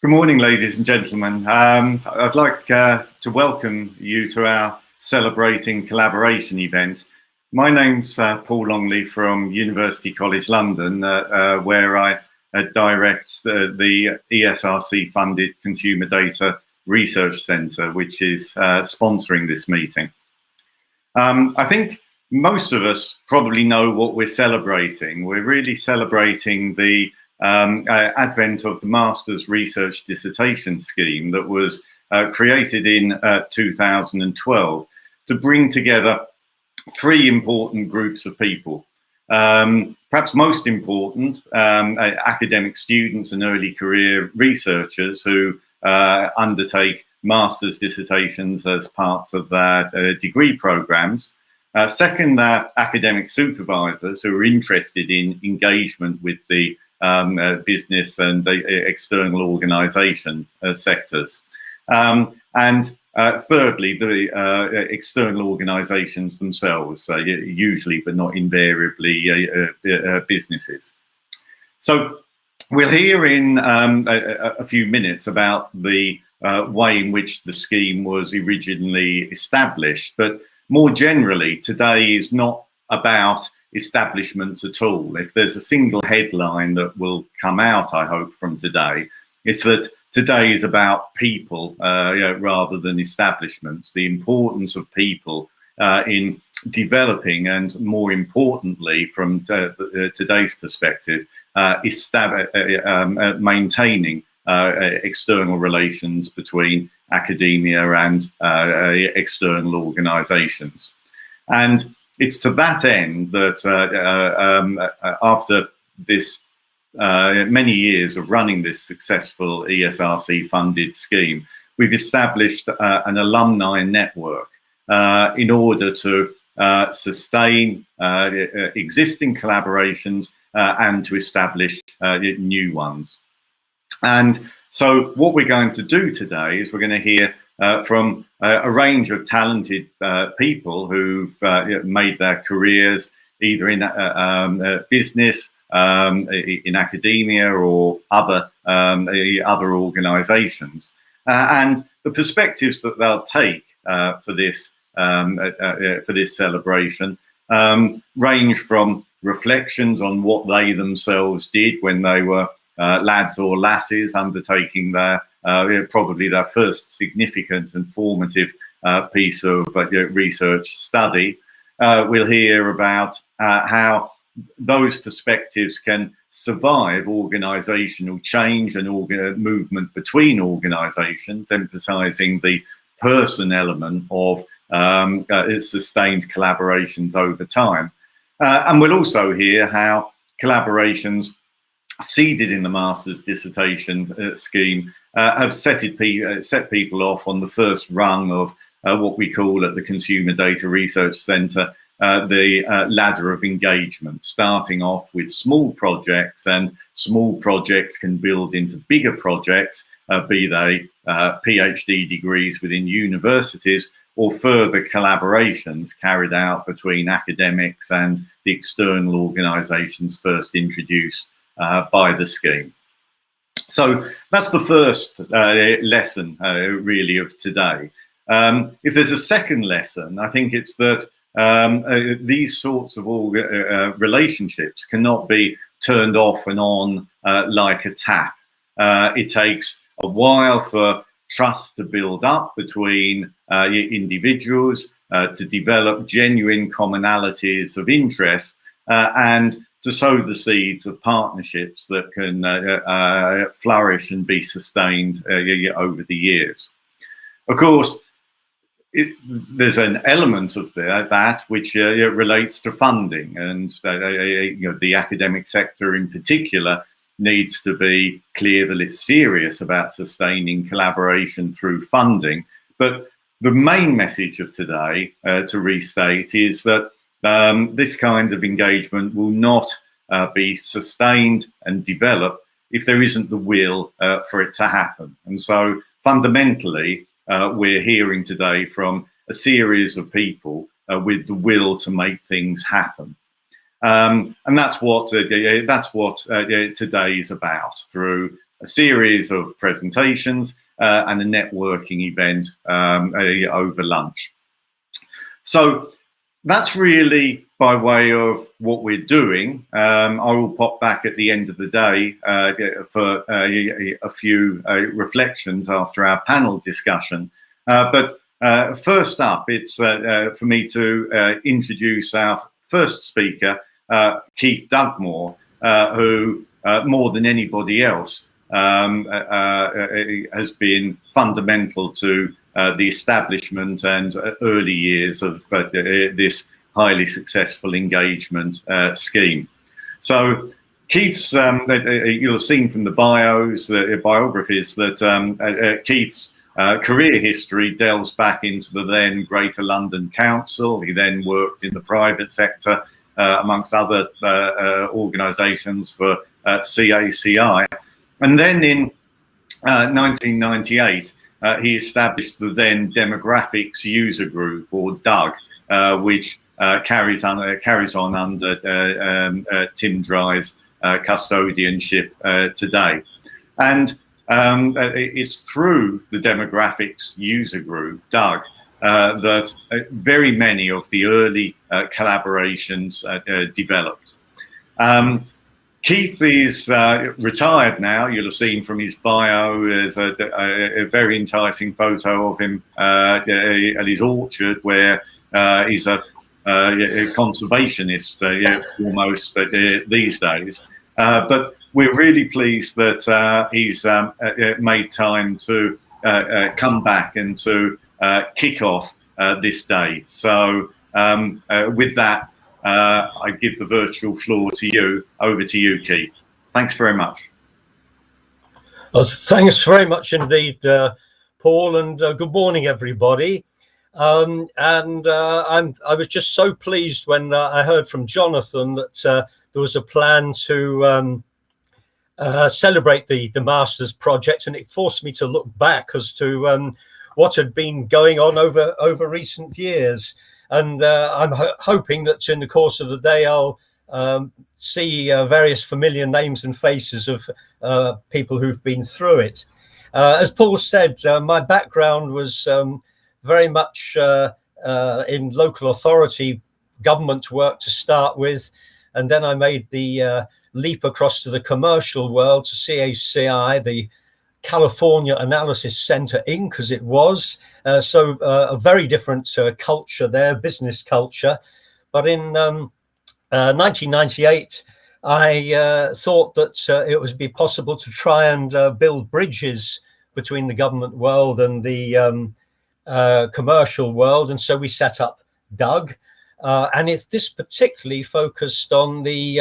Good morning, ladies and gentlemen. I'd like to welcome you to our Celebrating Collaboration event. My name's Paul Longley from University College London, where I direct the ESRC funded Consumer Data Research Centre, which is sponsoring this meeting. I think most of us probably know what we're celebrating. We're really celebrating the advent of the Master's Research Dissertation scheme that was created in 2012 to bring together three important groups of people. Perhaps most important, academic students and early career researchers who undertake master's dissertations as parts of their degree programs. Second, academic supervisors who are interested in engagement with the business and external organisation sectors. And thirdly, the external organisations themselves, usually but not invariably businesses. So we'll hear in a few minutes about the way in which the scheme was originally established, but more generally, today is not about establishments at all. If there's a single headline that will come out, I hope, from today, it's that today is about people rather than establishments, the importance of people in developing and, more importantly, from today's perspective, maintaining external relations between academia and external organisations. And it's to that end that after this many years of running this successful ESRC funded scheme, we've established an alumni network in order to sustain existing collaborations and to establish new ones. And so what we're going to do today is we're going to hear from a range of talented people who've made their careers either in business, in academia, or other organisations, and the perspectives that they'll take for this celebration range from reflections on what they themselves did when they were lads or lasses undertaking their probably their first significant and formative piece of research study. We'll hear about how those perspectives can survive organisational change and movement between organisations, emphasising the person element of sustained collaborations over time. And we'll also hear how collaborations seeded in the master's dissertation scheme have set people off on the first rung of what we call at the Consumer Data Research Centre the ladder of engagement, starting off with small projects, and small projects can build into bigger projects, be they PhD degrees within universities or further collaborations carried out between academics and the external organisations first introduced by the scheme. So that's the first lesson really of today. If there's a second lesson, I think it's that these sorts of relationships cannot be turned off and on like a tap. It takes a while for trust to build up between individuals, to develop genuine commonalities of interest, and to sow the seeds of partnerships that can flourish and be sustained over the years. Of course, there's an element of that which relates to funding, and the academic sector in particular needs to be clear that it's serious about sustaining collaboration through funding. But the main message of today, to restate, is that this kind of engagement will not be sustained and developed if there isn't the will for it to happen. And so fundamentally, we're hearing today from a series of people with the will to make things happen. And that's what today is about, through a series of presentations, and a networking event over lunch. So that's really by way of what we're doing. I will pop back at the end of the day for a few reflections after our panel discussion. But first up, it's for me to introduce our first speaker, Keith Dugmore, who more than anybody else has been fundamental to the establishment and early years of this highly successful engagement scheme. So Keith's, you'll have seen from the biographies that Keith's career history delves back into the then Greater London Council. He then worked in the private sector, amongst other organisations for CACI. And then in 1998, he established the then Demographics User Group, or DUG, which carries on under Tim Dry's custodianship today. And it's through the Demographics User Group, DUG, that very many of the early collaborations developed. Keith is retired now. You'll have seen from his bio, there's a very enticing photo of him at his orchard, where he's a conservationist almost these days. But we're really pleased that he's made time to come back and to kick off this day. So with that, I give the virtual floor to you. Over to you, Keith. Thanks very much. Well, thanks very much indeed, Paul, and good morning, everybody. I was just so pleased when I heard from Jonathan that there was a plan to celebrate the Masters project, and it forced me to look back as to what had been going on over recent years. And I'm hoping that in the course of the day, I'll see various familiar names and faces of people who've been through it. As Paul said, my background was very much in local authority government work to start with. And then I made the leap across to the commercial world, to CACI, the California Analysis Center Inc., as it was. So a very different culture there, business culture. But in 1998, I thought that it would be possible to try and build bridges between the government world and the commercial world. And so we set up DUG. And this particularly focused on the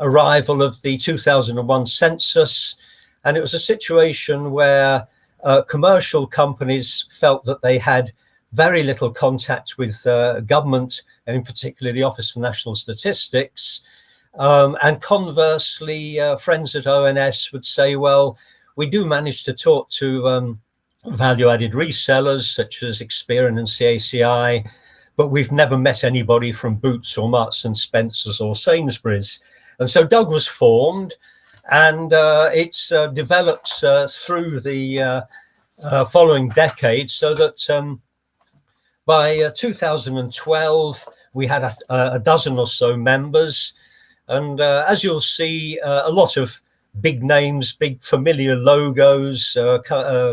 arrival of the 2001 census. And it was a situation where commercial companies felt that they had very little contact with government, and in particular the Office for National Statistics. And conversely, friends at ONS would say, well, we do manage to talk to value-added resellers such as Experian and CACI, but we've never met anybody from Boots or Marks and Spencers or Sainsbury's. And so DUG was formed. And it's developed through the following decades, so that by 2012, we had a dozen or so members. And as you'll see, a lot of big names, big familiar logos,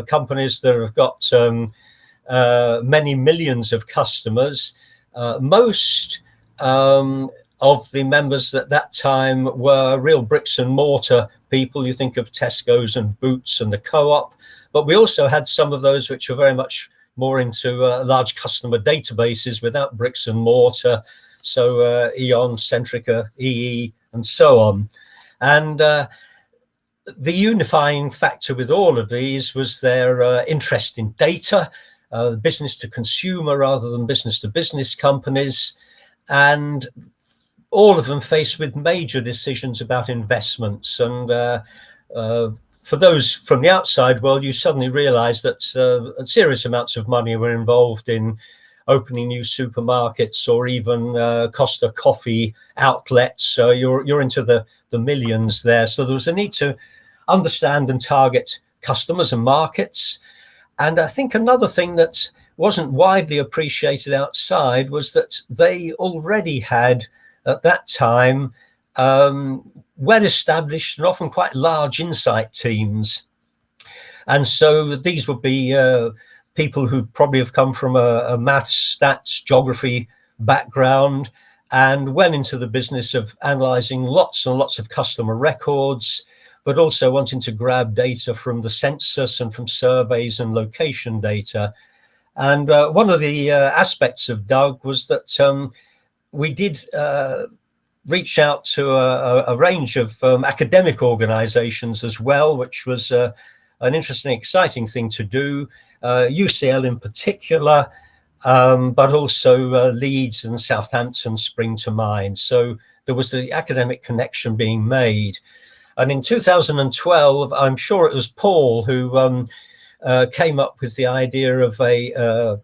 companies that have got many millions of customers. Most of the members at that time were real bricks and mortar people. You think of Tesco's and Boots and the Co-op, but we also had some of those which are very much more into large customer databases without bricks and mortar. So Eon, Centrica, EE, and so on. And the unifying factor with all of these was their interest in data, business to consumer rather than business to business companies. And all of them faced with major decisions about investments. And for those from the outside world, you suddenly realize that serious amounts of money were involved in opening new supermarkets or even Costa coffee outlets. So you're into the millions there. So there was a need to understand and target customers and markets. And I think another thing that wasn't widely appreciated outside was that they already had, at that time, well-established and often quite large insight teams. And so these would be people who probably have come from a maths, stats, geography background, and went into the business of analysing lots and lots of customer records, but also wanting to grab data from the census and from surveys and location data. And one of the aspects of Doug was that we did reach out to a range of academic organizations as well, which was an interesting, exciting thing to do. UCL in particular, but also Leeds and Southampton spring to mind. So there was the academic connection being made. And in 2012, I'm sure it was Paul who came up with the idea of a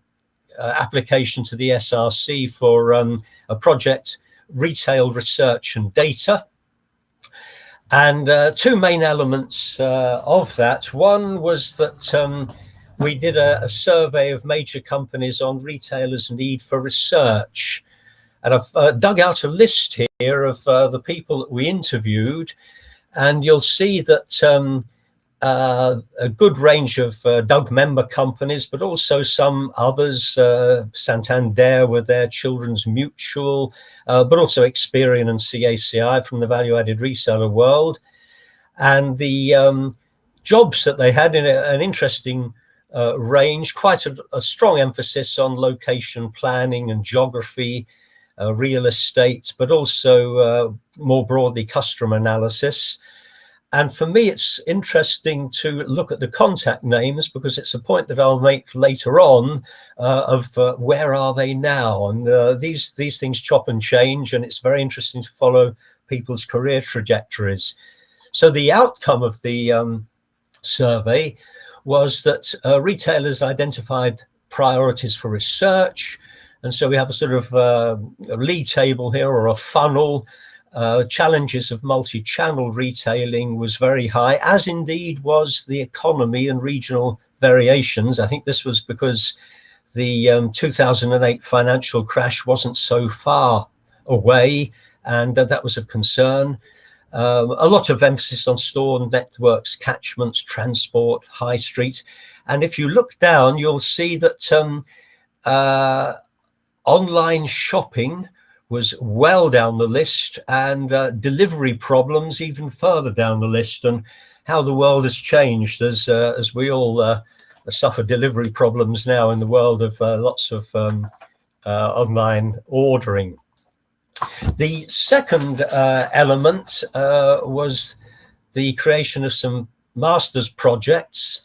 application to the ESRC for a project, Retail Research and Data. And two main elements of that. One was that we did a survey of major companies on retailers' need for research. And I've dug out a list here of the people that we interviewed. And you'll see that a good range of Doug member companies, but also some others, Santander with their Children's Mutual, but also Experian and CACI from the value-added reseller world. And the jobs that they had in an interesting range, quite a strong emphasis on location planning and geography, real estate, but also more broadly customer analysis. And for me, it's interesting to look at the contact names because it's a point that I'll make later on of where are they now. And these things chop and change, and it's very interesting to follow people's career trajectories. So the outcome of the survey was that retailers identified priorities for research. And so we have a sort of a league table here, or a funnel. Challenges of multi-channel retailing was very high, as indeed was the economy and regional variations. I think this was because the 2008 financial crash wasn't so far away, and that was of concern. A lot of emphasis on store networks, catchments, transport, high street. And if you look down, you'll see that online shopping was well down the list, and delivery problems even further down the list, and how the world has changed as we all suffer delivery problems now in the world of lots of online ordering. The second element was the creation of some master's projects,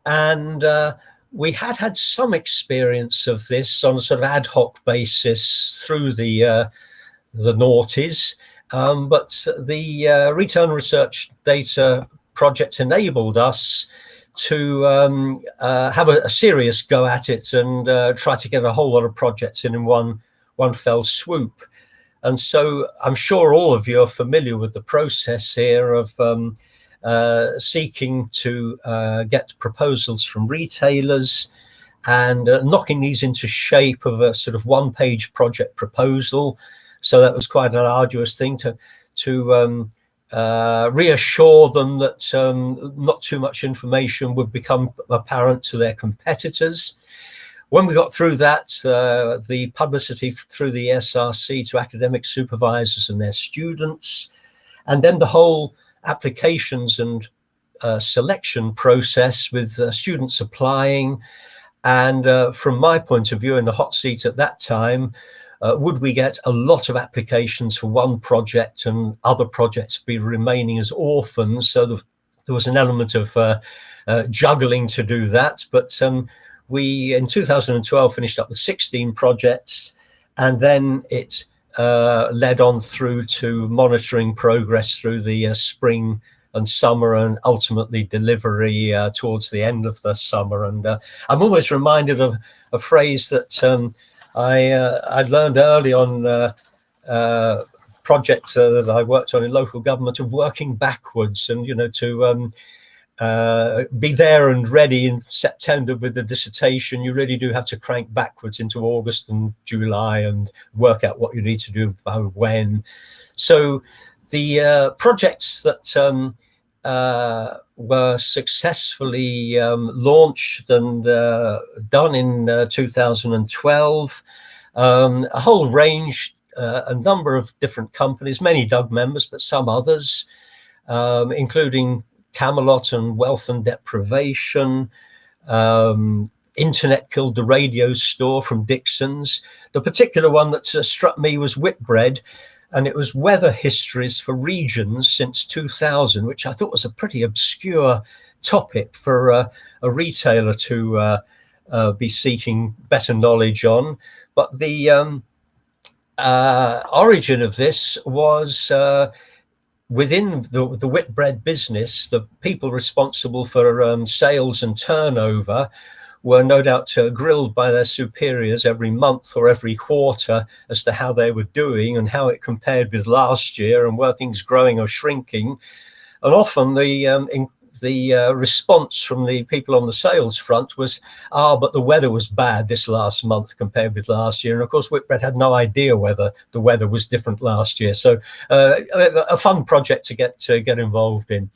and we had some experience of this on a sort of ad hoc basis through the noughties, but the Return Research Data project enabled us to have a serious go at it and try to get a whole lot of projects in one fell swoop. And so I'm sure all of you are familiar with the process here of seeking to get proposals from retailers and knocking these into shape of a sort of one-page project proposal. So that was quite an arduous thing to reassure them that not too much information would become apparent to their competitors. When we got through that, the publicity through the ESRC to academic supervisors and their students, and then the whole applications and selection process with students applying. And from my point of view, in the hot seat at that time, would we get a lot of applications for one project and other projects be remaining as orphans? So there was an element of juggling to do that. But we, in 2012, finished up with 16 projects, and then it led on through to monitoring progress through the spring and summer, and ultimately delivery towards the end of the summer. And I'm always reminded of a phrase that I learned early on project that I worked on in local government of working backwards, and to be there and ready in September with the dissertation. You really do have to crank backwards into August and July and work out what you need to do by when. So the projects that were successfully launched and done in 2012, a whole range, a number of different companies, many DUG members, but some others, including Camelot and Wealth and Deprivation. Internet Killed the Radio Store from Dixon's. The particular one that struck me was Whitbread, and it was weather histories for regions since 2000, which I thought was a pretty obscure topic for a retailer to be seeking better knowledge on. But the origin of this was within the Whitbread business. The people responsible for sales and turnover were no doubt grilled by their superiors every month or every quarter as to how they were doing and how it compared with last year and were things growing or shrinking. And often the response from the people on the sales front was, but the weather was bad this last month compared with last year. And of course, Whitbread had no idea whether the weather was different last year. So a fun project to get involved in.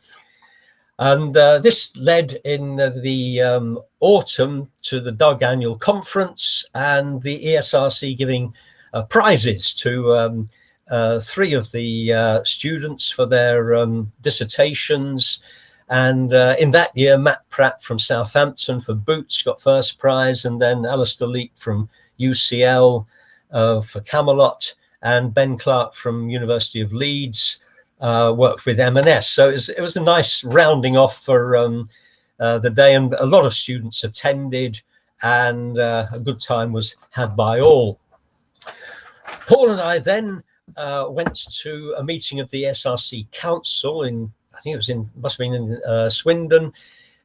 And this led in the autumn to the DUG annual conference and the ESRC giving prizes to 3 of the students for their dissertations. And in that year, Matt Pratt from Southampton for Boots got first prize, and then Alistair Leake from UCL for Camelot, and Ben Clark from University of Leeds worked with M&S. So it was a nice rounding off for the day, and a lot of students attended, and a good time was had by all. Paul and I then went to a meeting of the ESRC Council I think it must have been in Swindon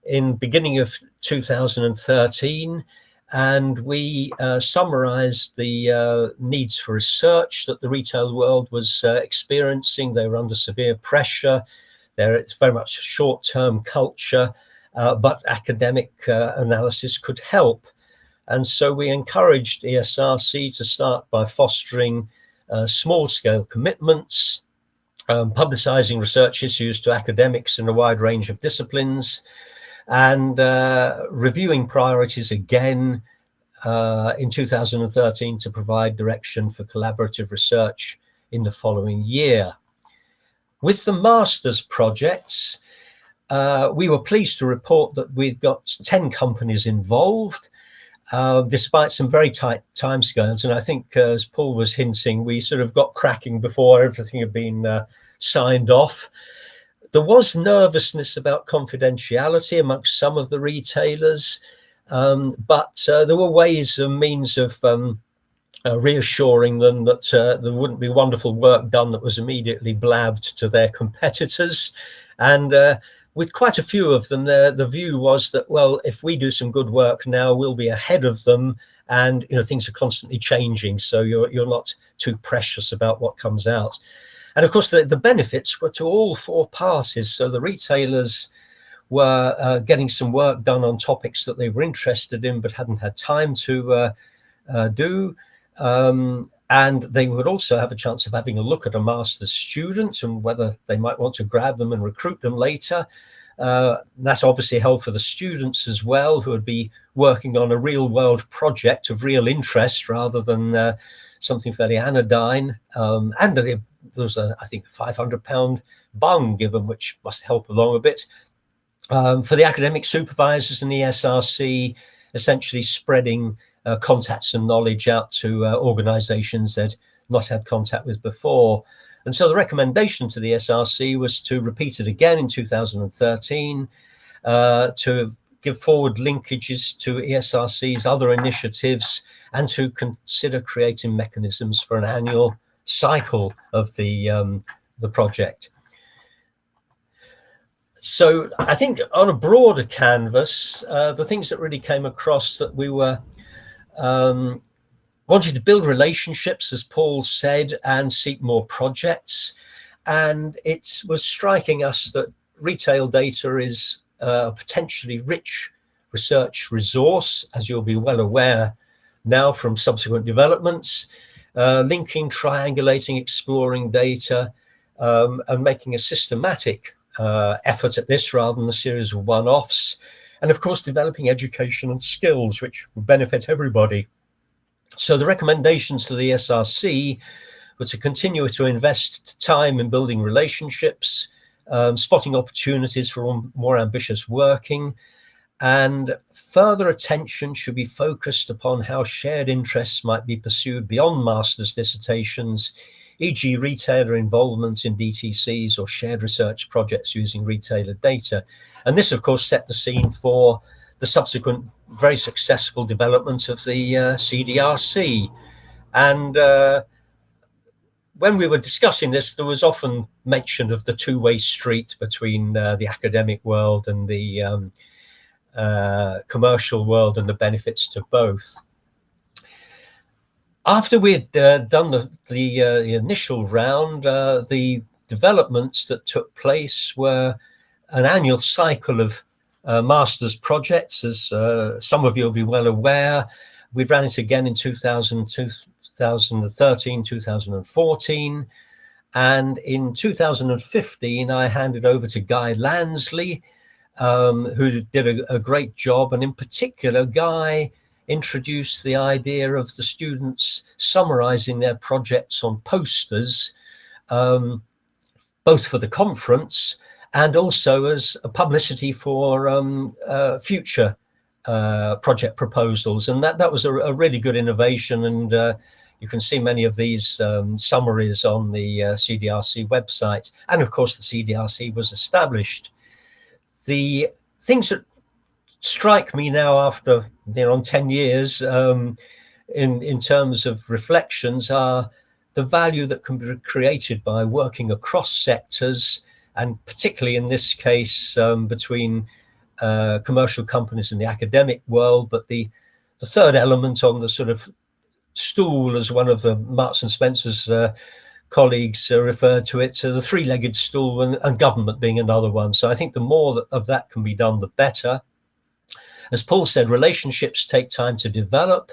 in beginning of 2013. And we summarized the needs for research that the retail world was experiencing. They were under severe pressure. It's very much a short-term culture, but academic analysis could help. And so we encouraged ESRC to start by fostering small-scale commitments, publicizing research issues to academics in a wide range of disciplines, and reviewing priorities again in 2013 to provide direction for collaborative research in the following year. With the master's projects, we were pleased to report that we've got 10 companies involved, despite some very tight timescales. And I think, as Paul was hinting, we sort of got cracking before everything had been signed off. There was nervousness about confidentiality amongst some of the retailers, but there were ways and means of reassuring them that there wouldn't be wonderful work done that was immediately blabbed to their competitors. And with quite a few of them, the view was that, well, if we do some good work now, we'll be ahead of them, and things are constantly changing, so you're not too precious about what comes out. And of course, the benefits were to all 4 parties. So the retailers were getting some work done on topics that they were interested in but hadn't had time to do. And they would also have a chance of having a look at a master's student and whether they might want to grab them and recruit them later. That obviously held for the students as well, who would be working on a real world project of real interest rather than something fairly anodyne. And there was, I think, a £500 bung given, which must help along a bit. For the academic supervisors and the ESRC, essentially spreading contacts and knowledge out to organizations they'd not had contact with before. And so the recommendation to the SRC was to repeat it again in 2013, to give forward linkages to ESRC's other initiatives, and to consider creating mechanisms for an annual cycle of the project. So I think on a broader canvas, the things that really came across that we were, well, wanted to build relationships, as Paul said, and seek more projects. And it was striking us that retail data is a potentially rich research resource, as you'll be well aware now from subsequent developments, linking, triangulating, exploring data, and making a systematic effort at this rather than a series of one-offs. And of course, developing education and skills, which will benefit everybody. So the recommendations to the ESRC were to continue to invest time in building relationships, spotting opportunities for more ambitious working, and further attention should be focused upon how shared interests might be pursued beyond master's dissertations, e.g. retailer involvement in DTCs or shared research projects using retailer data. And this, of course, set the scene for the subsequent very successful development of the CDRC. And when we were discussing this, there was often mention of the two-way street between the academic world and the commercial world and the benefits to both. After we'd done the initial round, the developments that took place were an annual cycle of master's projects, as some of you will be well aware. We ran it again in 2013, 2014. And in 2015, I handed over to Guy Lansley, who did a great job. And in particular, Guy introduced the idea of the students summarizing their projects on posters, both for the conference and also as a publicity for future project proposals. And that was a really good innovation. And you can see many of these summaries on the CDRC website. And of course, the CDRC was established. The things that strike me now after 10 years in terms of reflections are the value that can be created by working across sectors, and particularly in this case between commercial companies and the academic world. But the third element on the sort of stool, as one of the Marks and Spencer's colleagues referred to it, the three-legged stool, and government being another one. So I think the more of that can be done, the better. As Paul said, relationships take time to develop,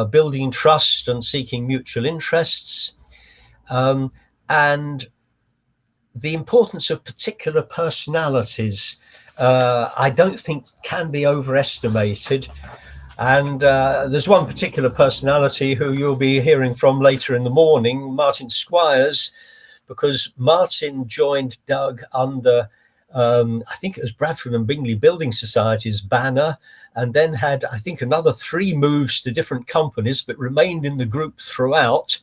building trust and seeking mutual interests. And the importance of particular personalities, I don't think can be overestimated. And there's one particular personality who you'll be hearing from later in the morning, Martin Squires, because Martin joined Doug under, I think it was Bradford and Bingley Building Society's banner, and then had, I think, another 3 moves to different companies, but remained in the group throughout.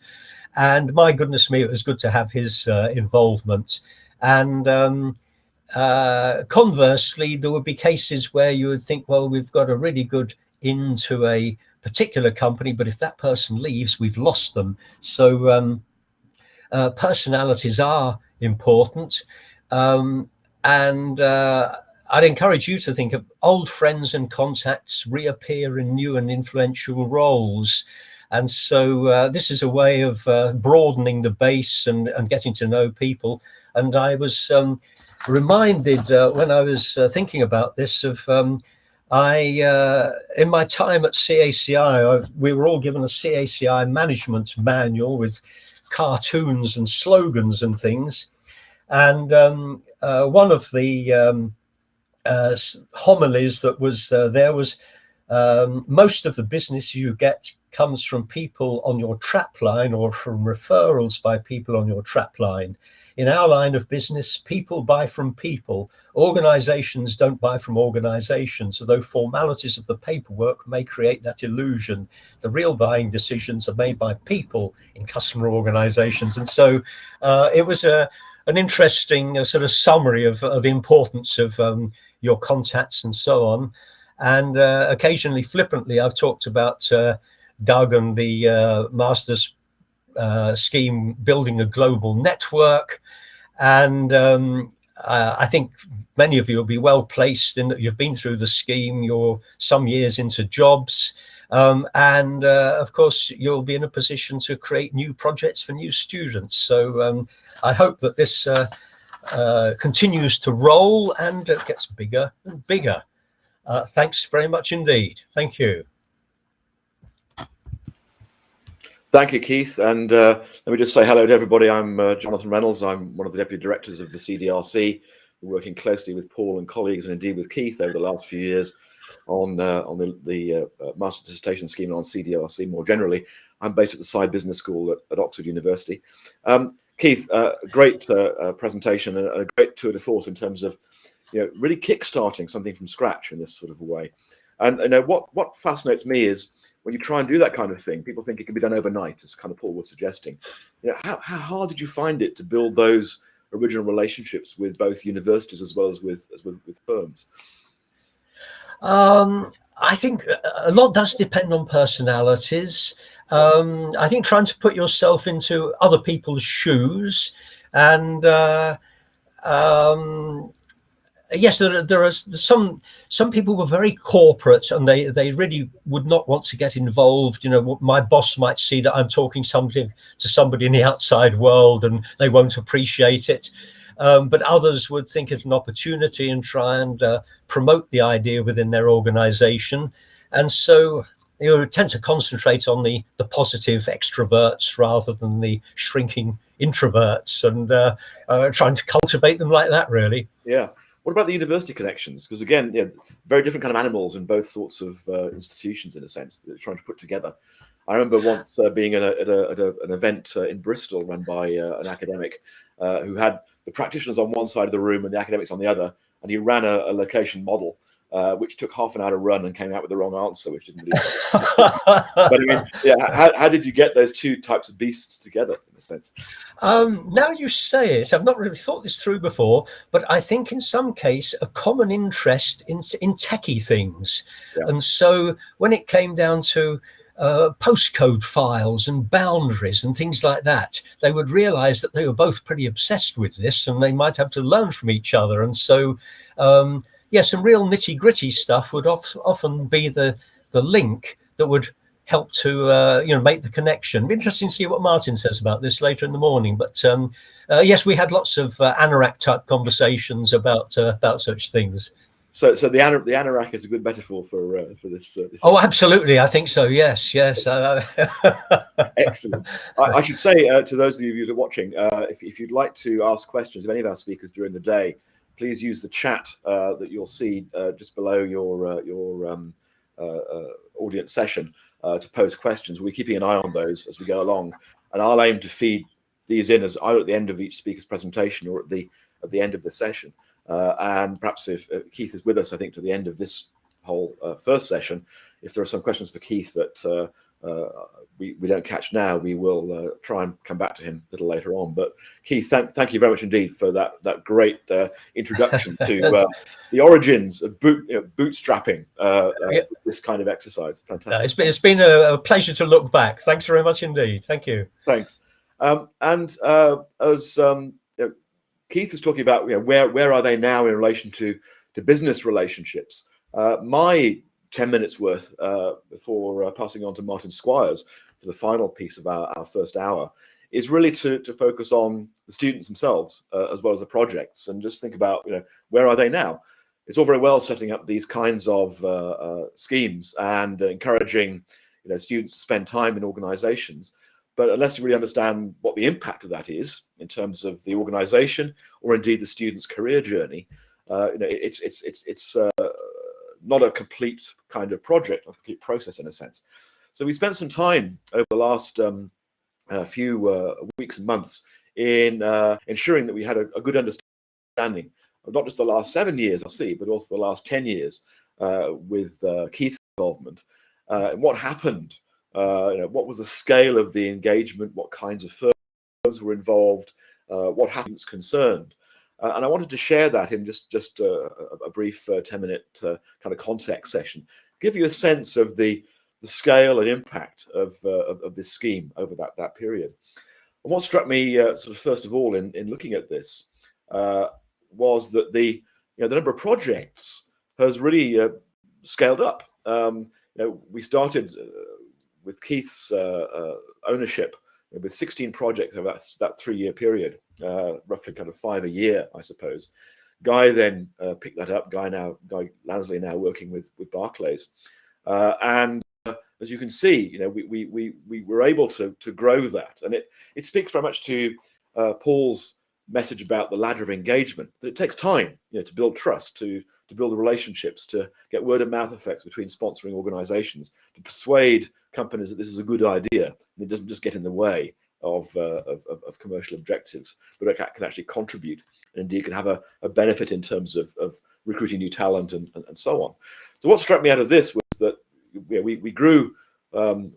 And my goodness me, it was good to have his involvement. And conversely, there would be cases where you would think, well, we've got a really good into a particular company, but if that person leaves, we've lost them. So personalities are important. And I'd encourage you to think of old friends and contacts reappear in new and influential roles. And so this is a way of broadening the base and getting to know people. And I was reminded when I was thinking about this of in my time at CACI, we were all given a CACI management manual with cartoons and slogans and things. And one of the homilies that was there was most of the business you get comes from people on your trap line or from referrals by people on your trap line. In our line of business, people buy from people. Organizations don't buy from organizations, although formalities of the paperwork may create that illusion. The real buying decisions are made by people in customer organizations. And so it was an interesting sort of summary of the importance of your contacts and so on. And occasionally, flippantly, I've talked about Doug and the master's scheme building a global network. And I think many of you will be well placed in that you've been through the scheme, you're some years into jobs, And of course, you'll be in a position to create new projects for new students. So I hope that this continues to roll and gets bigger and bigger. Thanks very much indeed. Thank you. Thank you, Keith. And let me just say hello to everybody. I'm Jonathan Reynolds. I'm one of the deputy directors of the CDRC, working closely with Paul and colleagues, and indeed with Keith over the last few years on the master dissertation scheme and on CDRC more generally. I'm based at the Side Business School at Oxford University. Keith, great presentation and a great tour de force in terms of really kickstarting something from scratch in this sort of a way. And what fascinates me is when you try and do that kind of thing, people think it can be done overnight, as kind of Paul was suggesting. How hard did you find it to build those original relationships with both universities as well as with firms? I think a lot does depend on personalities. I think trying to put yourself into other people's shoes, and yes, there are some people were very corporate, and they really would not want to get involved. My boss might see that I'm talking to somebody in the outside world, and they won't appreciate it. But others would think it's an opportunity and try and promote the idea within their organization. And so you tend to concentrate on the positive extroverts rather than the shrinking introverts, and trying to cultivate them like that, really. Yeah. What about the university connections? Because again, very different kind of animals in both sorts of institutions, in a sense, that they're trying to put together. I remember once being at an event in Bristol run by an academic who had the practitioners on one side of the room and the academics on the other, and he ran a location model which took half an hour to run and came out with the wrong answer, which didn't really. But I mean, how did you get those two types of beasts together, in a sense? Now you say it, I've not really thought this through before, but I think in some case a common interest in techie things. Yeah. And so when it came down to postcode files and boundaries and things like that, they would realize that they were both pretty obsessed with this, and they might have to learn from each other. And so some real nitty-gritty stuff would often be the link that would help to make the connection. It'd be interesting to see what Martin says about this later in the morning. But yes, we had lots of anorak type conversations about such things. So the anorak is a good metaphor for this. Oh, absolutely, I think so. Yes. Excellent. I should say to those of you that are watching, if you'd like to ask questions of any of our speakers during the day, please use the chat that you'll see just below your audience session to pose questions. We're keeping an eye on those as we go along, and I'll aim to feed these in as either at the end of each speaker's presentation or at the end of the session. And perhaps if Keith is with us, I think to the end of this whole first session, if there are some questions for Keith that we don't catch now, we will try and come back to him a little later on. But Keith, thank you very much indeed for that great introduction to the origins of bootstrapping this kind of exercise. Fantastic. It's been a pleasure to look back. Thanks very much indeed. Thank you. Thanks. As Keith was talking about, where are they now in relation to business relationships? My 10 minutes worth before passing on to Martin Squires for the final piece of our first hour is really to focus on the students themselves as well as the projects, and just think about where are they now. It's all very well setting up these kinds of schemes and encouraging students to spend time in organizations, but unless you really understand what the impact of that is in terms of the organization or indeed the student's career journey, it's not a complete kind of project, a complete process in a sense. So we spent some time over the last few weeks and months in ensuring that we had a good understanding of not just the last 7 years, but also the last 10 years with Keith's involvement. What happened? What was the scale of the engagement? What kinds of firms were involved? What happens concerned? And I wanted to share that in just a brief 10-minute kind of context session, give you a sense of the scale and impact of this scheme over that period. And what struck me sort of first of all in looking at this was that the number of projects has really scaled up. we started with Keith's ownership with 16 projects over that 3-year period, roughly kind of 5 a year, I suppose. Guy then picked that up. Guy Lansley now working with Barclays, and as you can see, we were able to grow that, and it speaks very much to Paul's message about the ladder of engagement. That it takes time, to build trust, to build the relationships, to get word of mouth effects between sponsoring organisations, to persuade companies that this is a good idea, and it doesn't just get in the way of commercial objectives, but it can actually contribute, and indeed can have a benefit in terms of recruiting new talent and so on. So what struck me out of this was that we grew when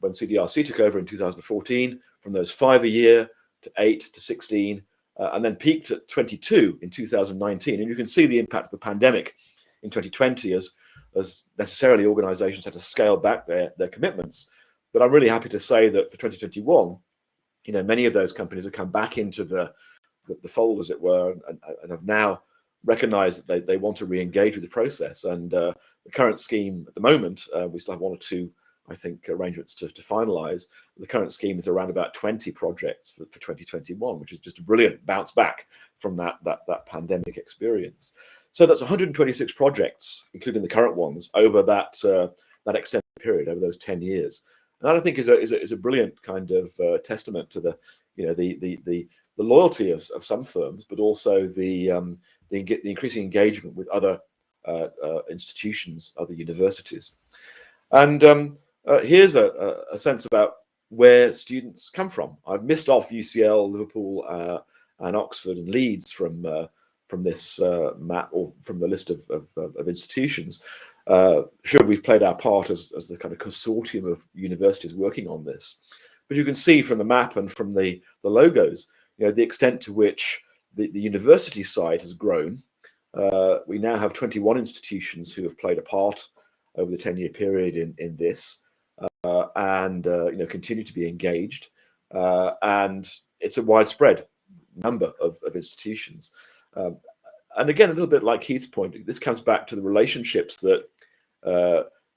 CDRC took over in 2014 from those 5 a year to 8 to 16, and then peaked at 22 in 2019. And you can see the impact of the pandemic in 2020 as necessarily organisations had to scale back their commitments. But I'm really happy to say that for 2021, many of those companies have come back into the fold, as it were, and have now recognised that they want to re-engage with the process. And the current scheme at the moment, we still have 1 or 2, I think, arrangements to finalise. The current scheme is around about 20 projects for 2021, which is just a brilliant bounce back from that pandemic experience. So that's 126 projects, including the current ones, over that extended period, over those 10 years. And that, I think, is a brilliant kind of testament to the loyalty of some firms, but also the increasing engagement with other institutions, other universities. And here's a sense about where students come from. I've missed off UCL, Liverpool, and Oxford and Leeds from this map, or from the list of institutions. Sure, we've played our part as the kind of consortium of universities working on this, but you can see from the map and from the logos, the extent to which the university side has grown. We now have 21 institutions who have played a part over the 10-year period in this, and continue to be engaged. And it's a widespread number of institutions. And again, a little bit like Keith's point, this comes back to the relationships that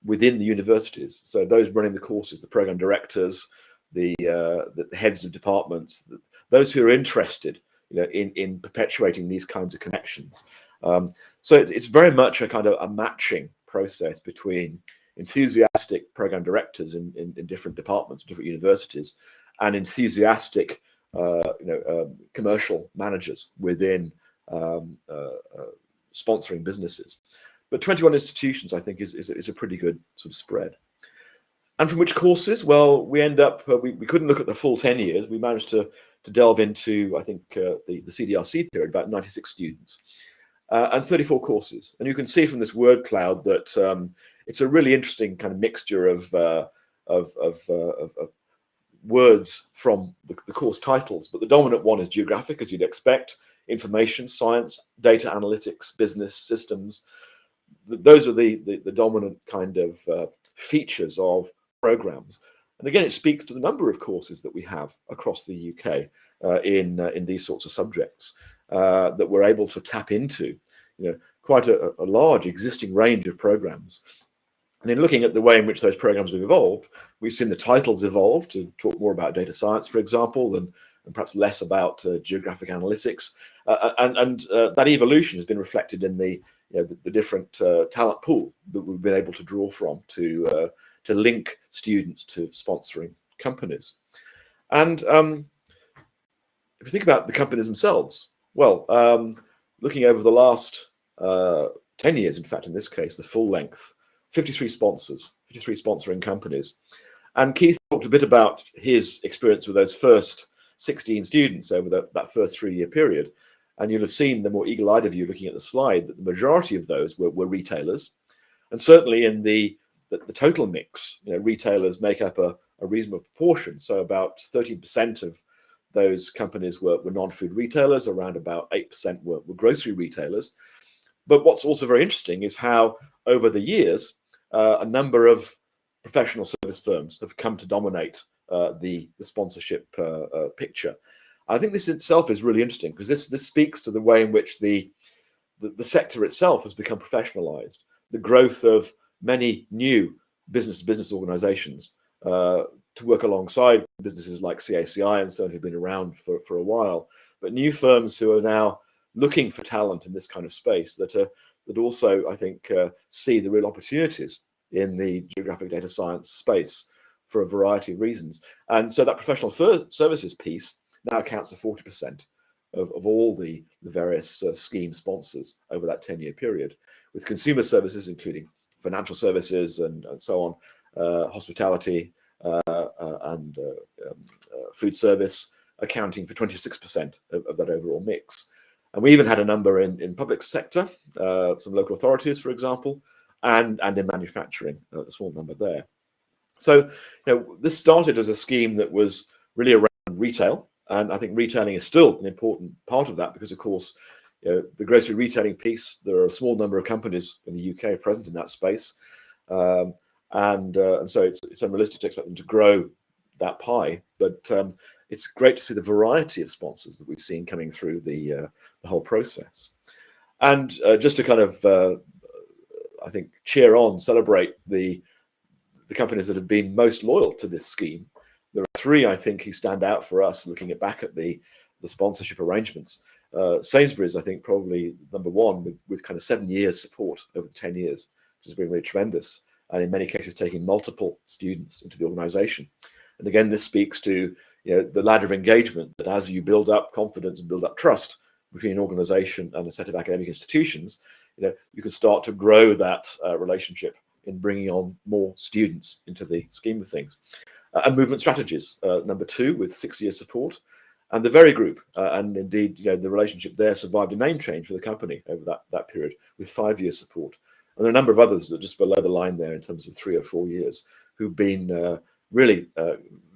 within the universities. So those running the courses, the program directors, the heads of departments, those who are interested, in perpetuating these kinds of connections. So it's very much a kind of a matching process between enthusiastic program directors in different departments, different universities, and enthusiastic commercial managers within sponsoring businesses. But 21 institutions, I think, is a pretty good sort of spread. And from which courses? Well, we end up, we couldn't look at the full 10 years. We managed to delve into, I think, the CDRC period, about 96 students, and 34 courses. And you can see from this word cloud that it's a really interesting kind of mixture of words from the course titles. But the dominant one is geographic, as you'd expect, information, science, data analytics, business, systems. Those are the dominant kind of features of programs. And again, it speaks to the number of courses that we have across the UK in these sorts of subjects that we're able to tap into, quite a large existing range of programs. And in looking at the way in which those programs have evolved, we've seen the titles evolve to talk more about data science, for example, and perhaps less about geographic analytics. And that evolution has been reflected in the different talent pool that we've been able to draw from to link students to sponsoring companies. And if you think about the companies themselves, well, looking over the last 10 years, in fact, in this case, the full length, 53 sponsors, 53 sponsoring companies. And Keith talked a bit about his experience with those first 16 students over that first 3-year period. And you'll have seen, the more eagle-eyed of you looking at the slide, that the majority of those were retailers. And certainly in the total mix, retailers make up a reasonable proportion. So about 13% of those companies were non-food retailers, around about 8% were grocery retailers. But what's also very interesting is how over the years, a number of professional service firms have come to dominate the sponsorship picture. I think this itself is really interesting because this speaks to the way in which the sector itself has become professionalized. The growth of many new business-to-business organizations to work alongside businesses like CACI and so on, who've been around for a while, but new firms who are now looking for talent in this kind of space that also, I think, see the real opportunities in the geographic data science space for a variety of reasons. And so that professional services piece now accounts for 40% of all the various scheme sponsors over that 10-year period, with consumer services, including financial services and so on, hospitality and food service, accounting for 26% of that overall mix. And we even had a number in public sector, some local authorities, for example, and in manufacturing, a small number there. So, this started as a scheme that was really around retail, and I think retailing is still an important part of that because, of course, the grocery retailing piece, there are a small number of companies in the UK present in that space, and so it's unrealistic to expect them to grow that pie. But it's great to see the variety of sponsors that we've seen coming through the whole process, and just to kind of I think cheer on, celebrate the companies that have been most loyal to this scheme. There are three, I think, who stand out for us looking back at the sponsorship arrangements. Sainsbury's, I think, probably number one with kind of 7 years support over 10 years, which has been really tremendous. And in many cases, taking multiple students into the organization. And again, this speaks to the ladder of engagement, that as you build up confidence and build up trust between an organization and a set of academic institutions, you can start to grow that relationship in bringing on more students into the scheme of things. And movement strategies, number two, with 6 years support. And the Very Group, and indeed, the relationship there survived a name change for the company over that period with 5 years support. And there are a number of others that are just below the line there in terms of 3 or 4 years who've been really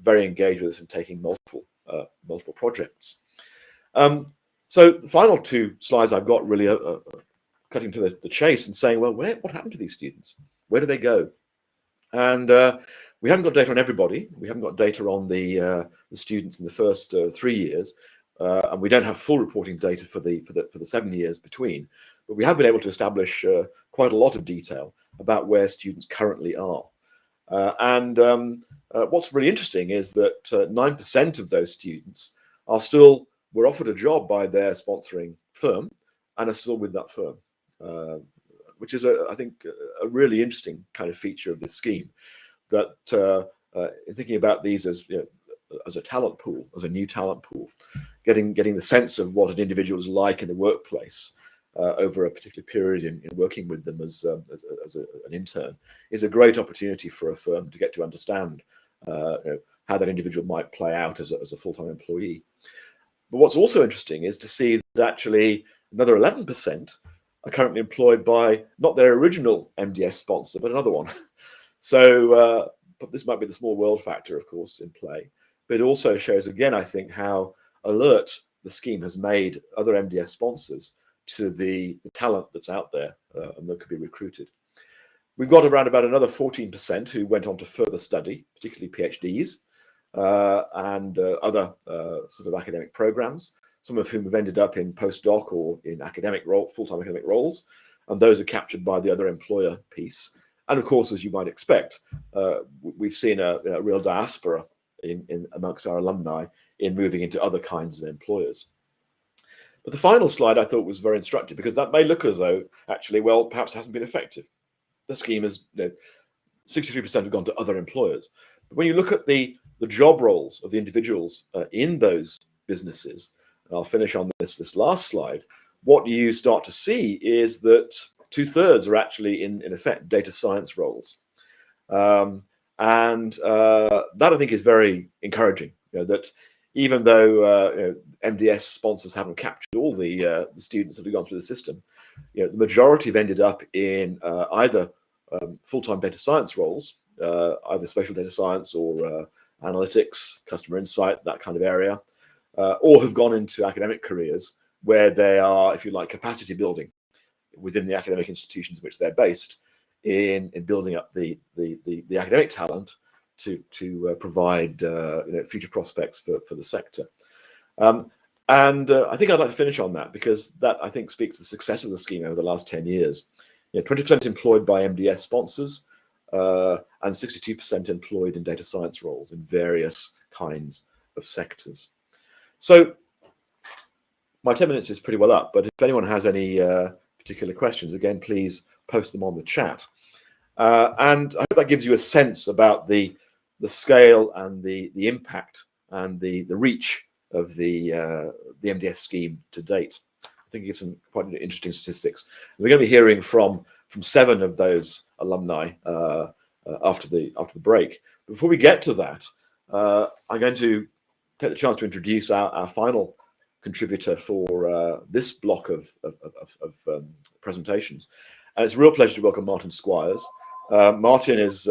very engaged with us and taking multiple projects. So the final two slides I've got really cutting to the chase and saying, well, what happened to these students? Where do they go? And we haven't got data on everybody. We haven't got data on the students in the first 3 years, and we don't have full reporting data for the 7 years between. But we have been able to establish quite a lot of detail about where students currently are. What's really interesting is that 9% of those students were offered a job by their sponsoring firm and are still with that firm, which is, I think, a really interesting kind of feature of this scheme. That thinking about these as a talent pool, as a new talent pool, getting the sense of what an individual is like in the workplace over a particular period in working with them as an intern is a great opportunity for a firm to get to understand how that individual might play out as a full-time employee. But what's also interesting is to see that actually another 11% are currently employed by not their original MDS sponsor, but another one. So, but this might be the small world factor, of course, in play. But it also shows, again, I think, how alert the scheme has made other MDS sponsors to the talent that's out there and that could be recruited. We've got around about another 14% who went on to further study, particularly PhDs and other sort of academic programs, some of whom have ended up in postdoc or in full-time academic roles, and those are captured by the other employer piece. And of course, as you might expect, we've seen a real diaspora in amongst our alumni in moving into other kinds of employers. But the final slide I thought was very instructive, because that may look as though actually, well, perhaps it hasn't been effective. The scheme is 63% have gone to other employers. But when you look at the job roles of the individuals in those businesses, and I'll finish on this last slide, what you start to see is that 2/3 are actually in effect data science roles. And that I think is very encouraging, that even though MDS sponsors haven't captured all the students that have gone through the system, the majority have ended up in either full-time data science roles, either spatial data science or analytics, customer insight, that kind of area, or have gone into academic careers where they are, if you like, capacity building within the academic institutions in which they're based, in building up the academic talent to provide future prospects for the sector. I think I'd like to finish on that, because that, I think, speaks to the success of the scheme over the last 10 years. 20% employed by MDS sponsors, and 62% employed in data science roles in various kinds of sectors. So my 10 minutes is pretty well up, but if anyone has any particular questions, again, please post them on the chat. And I hope that gives you a sense about the scale and the impact and the reach of the MDS scheme to date. I think it gives some quite interesting statistics. We're going to be hearing from 7 of those alumni after the break. Before we get to that, I'm going to take the chance to introduce our final contributor for this block of presentations. And it's a real pleasure to welcome Martin Squires. Martin is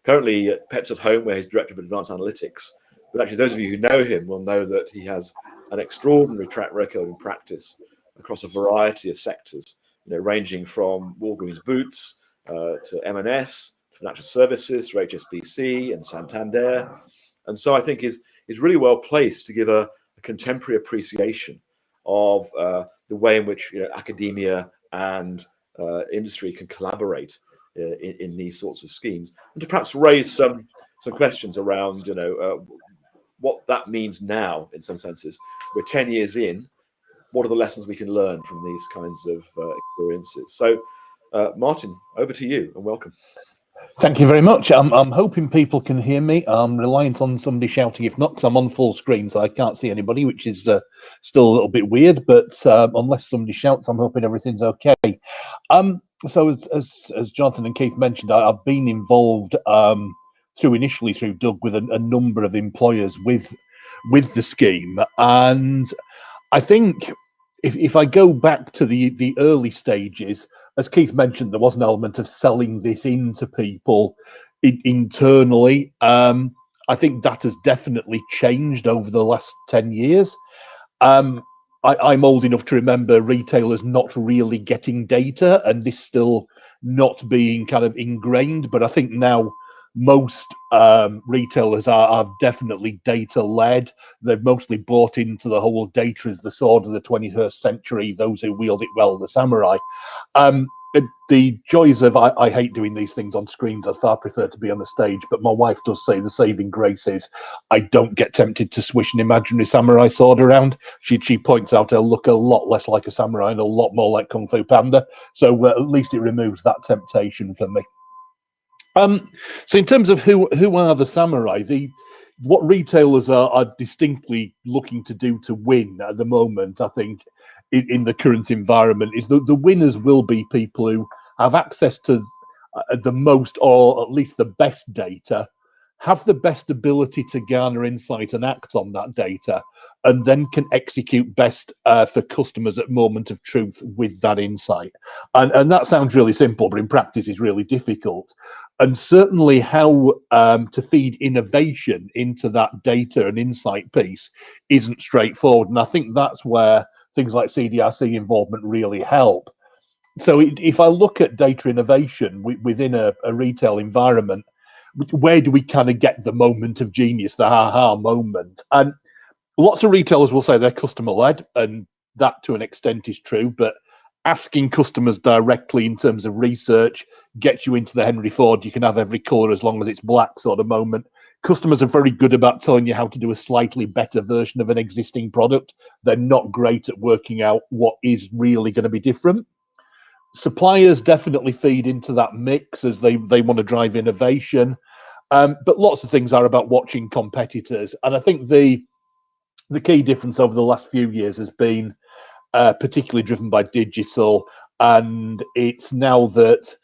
currently at Pets at Home, where he's Director of Advanced Analytics. But actually, those of you who know him will know that he has an extraordinary track record in practice across a variety of sectors, ranging from Walgreens Boots to M&S, financial services, to HSBC and Santander. And so I think is really well placed to give a contemporary appreciation of the way in which academia and industry can collaborate in these sorts of schemes, and to perhaps raise some questions around what that means now. In some senses, we're 10 years in. What are the lessons we can learn from these kinds of experiences? So, Martin, over to you, and welcome. Thank you very much. I'm hoping people can hear me. I'm reliant on somebody shouting. If not, because I'm on full screen, so I can't see anybody, which is still a little bit weird. But unless somebody shouts, I'm hoping everything's okay. So as Jonathan and Keith mentioned, I've been involved initially through Doug with a number of employers with the scheme, and I think if I go back to the early stages, as Keith mentioned, there was an element of selling this into people internally. I think that has definitely changed over the last 10 years. I'm old enough to remember retailers not really getting data and this still not being kind of ingrained. But I think now most retailers are definitely data-led. They've mostly bought into the whole data is the sword of the 21st century, those who wield it well, the samurai. The joys of, I hate doing these things on screens. I far prefer to be on the stage, but my wife does say the saving grace is I don't get tempted to swish an imaginary samurai sword around. She points out I'll look a lot less like a samurai and a lot more like Kung Fu Panda. So at least it removes that temptation for me. So in terms of who are the samurai, what retailers are distinctly looking to do to win at the moment, I think, in the current environment, is the winners will be people who have access to the most, or at least the best data, have the best ability to garner insight and act on that data, and then can execute best for customers at moment of truth with that insight. And that sounds really simple, but in practice is really difficult. And certainly how to feed innovation into that data and insight piece isn't straightforward. And I think that's where things like CDRC involvement really help. So if I look at data innovation within a retail environment, where do we kind of get the moment of genius, the aha moment? And lots of retailers will say they're customer-led, and that to an extent is true, but asking customers directly in terms of research gets you into the Henry Ford, you can have every colour as long as it's black sort of moment. Customers are very good about telling you how to do a slightly better version of an existing product. They're not great at working out what is really going to be different. Suppliers definitely feed into that mix as they want to drive innovation. But lots of things are about watching competitors. And I think the key difference over the last few years has been particularly driven by digital. And it's now that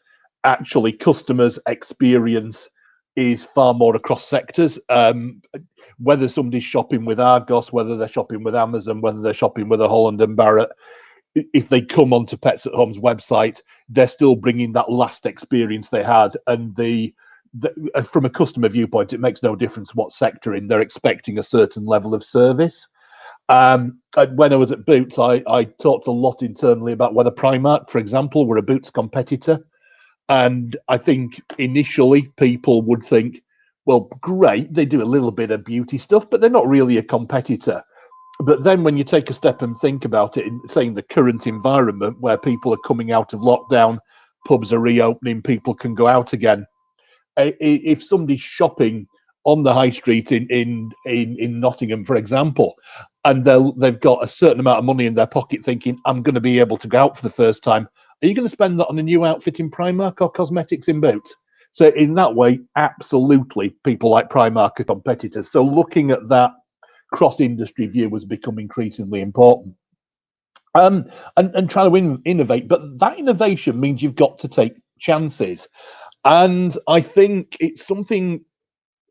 actually customers' experience is far more across sectors. Whether somebody's shopping with Argos, whether they're shopping with Amazon, whether they're shopping with a Holland and Barrett, if they come onto Pets at Home's website, they're still bringing that last experience they had. And from a customer viewpoint, it makes no difference what sector in, they're expecting a certain level of service. When I was at Boots, I talked a lot internally about whether Primark, for example, were a Boots competitor. And I think initially people would think, well, great, they do a little bit of beauty stuff, but they're not really a competitor. But then when you take a step and think about it, in saying the current environment where people are coming out of lockdown, pubs are reopening, people can go out again, if somebody's shopping on the high street in Nottingham, for example, and they've got a certain amount of money in their pocket thinking, I'm going to be able to go out for the first time, are you going to spend that on a new outfit in Primark or cosmetics in Boots? So in that way, absolutely, people like Primark are competitors. So looking at that cross-industry view has become increasingly important. And trying to innovate, but that innovation means you've got to take chances. And I think it's something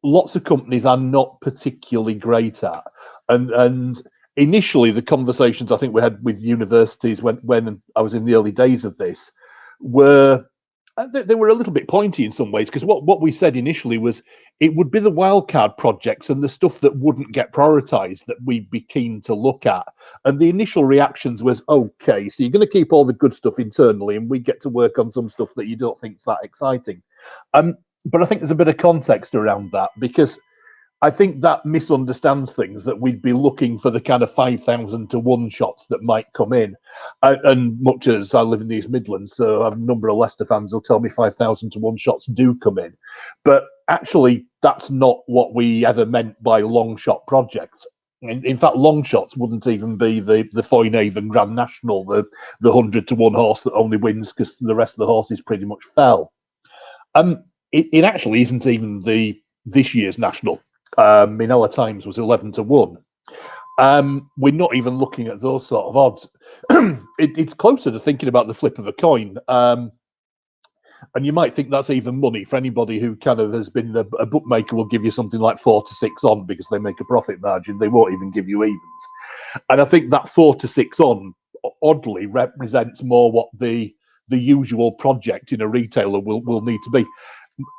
lots of companies are not particularly great at. And initially, the conversations I think we had with universities when I was in the early days of this were, they were a little bit pointy in some ways, because what we said initially was it would be the wildcard projects and the stuff that wouldn't get prioritized that we'd be keen to look at. And the initial reactions was, okay, so you're going to keep all the good stuff internally and we get to work on some stuff that you don't think is that exciting. But I think there's a bit of context around that, because I think that misunderstands things, that we'd be looking for the kind of 5,000 to 1 shots that might come in. And much as I live in the East Midlands, so I have a number of Leicester fans who'll tell me 5,000 to 1 shots do come in. But actually, that's not what we ever meant by long shot projects. In fact, long shots wouldn't even be the Foynaven Grand National, the 100 to 1 horse that only wins because the rest of the horses pretty much fell. It actually isn't even this year's national. Minella Times was 11 to 1. We're not even looking at those sort of odds. It's closer to thinking about the flip of a coin. And you might think that's even money for anybody who kind of has been a bookmaker will give you something like 4 to 6 on because they make a profit margin. They won't even give you evens. And I think that 4 to 6 on oddly represents more what the usual project in a retailer will need to be.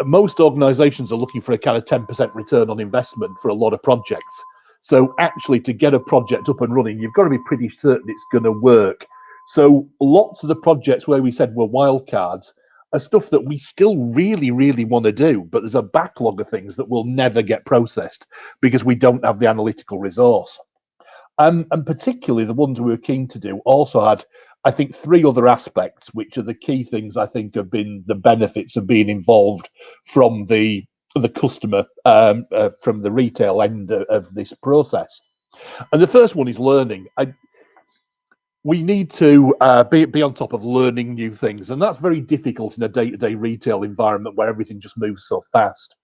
Most organizations are looking for a kind of 10% return on investment for a lot of projects. So actually, to get a project up and running, you've got to be pretty certain it's going to work. So lots of the projects where we said were wildcards are stuff that we still really, really want to do, but there's a backlog of things that will never get processed because we don't have the analytical resource. And particularly the ones we were keen to do also had, I think, 3 other aspects, which are the key things I think have been the benefits of being involved from the customer, from the retail end of this process. And the first one is learning. We need to be on top of learning new things, and that's very difficult in a day-to-day retail environment where everything just moves so fast.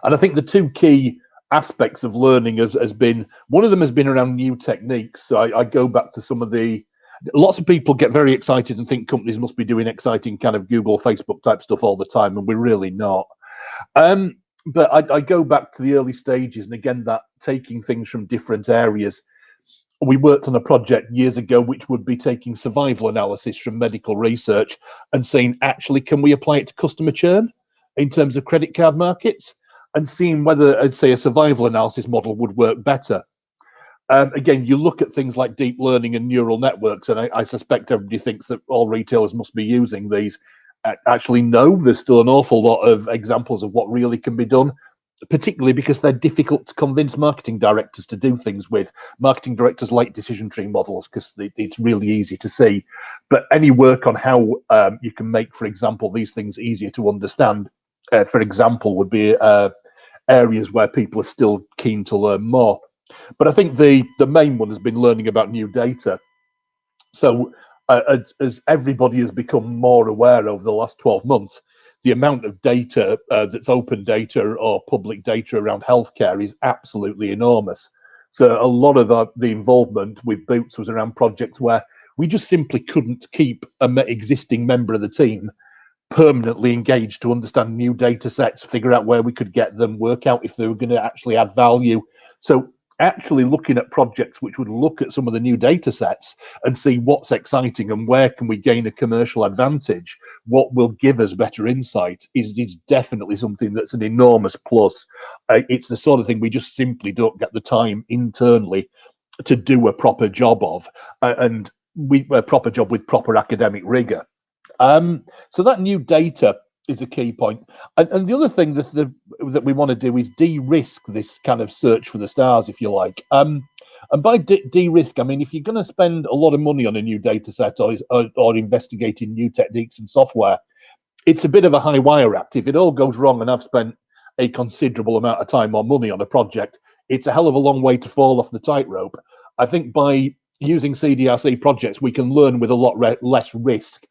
And I think the 2 key aspects of learning has been, one of them has been around new techniques. So I go back to some of lots of people get very excited and think companies must be doing exciting kind of Google, Facebook type stuff all the time, and we're really not. But I go back to the early stages, and again, that taking things from different areas. We worked on a project years ago which would be taking survival analysis from medical research and saying, actually, can we apply it to customer churn in terms of credit card markets, and seeing whether, I'd say, a survival analysis model would work better. Again, you look at things like deep learning and neural networks, and I suspect everybody thinks that all retailers must be using these. Actually, no, there's still an awful lot of examples of what really can be done, particularly because they're difficult to convince marketing directors to do things with. Marketing directors like decision tree models because it's really easy to see. But any work on how you can make, for example, these things easier to understand, for example, would be areas where people are still keen to learn more. But I think the main one has been learning about new data. So as everybody has become more aware over the last 12 months, the amount of data that's open data or public data around healthcare is absolutely enormous. So a lot of the involvement with Boots was around projects where we just simply couldn't keep an existing member of the team permanently engaged to understand new data sets, figure out where we could get them, work out if they were going to actually add value. So actually looking at projects which would look at some of the new data sets and see what's exciting and where can we gain a commercial advantage, what will give us better insight is definitely something that's an enormous plus. It's the sort of thing we just simply don't get the time internally to do a proper job of, and a proper job with proper academic rigor. So that new data is a key point. And the other thing that we want to do is de-risk this kind of search for the stars, if you like. And by de-risk, I mean, if you're going to spend a lot of money on a new data set or investigating new techniques and software, it's a bit of a high wire act. If it all goes wrong and I've spent a considerable amount of time or money on a project, it's a hell of a long way to fall off the tightrope. I think by using CDRC projects, we can learn with a lot less risk.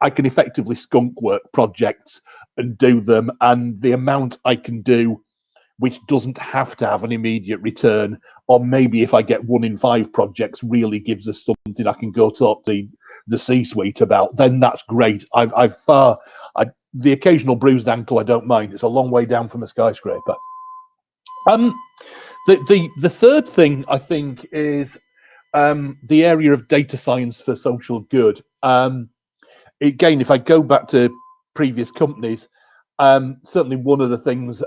I can effectively skunk work projects and do them, and the amount I can do, which doesn't have to have an immediate return, or maybe if I get 1 in 5 projects really gives us something I can go talk to the C-suite about, then that's great. The occasional bruised ankle I don't mind. It's a long way down from a skyscraper. The third thing I think is the area of data science for social good. Again, if I go back to previous companies, certainly one of the things,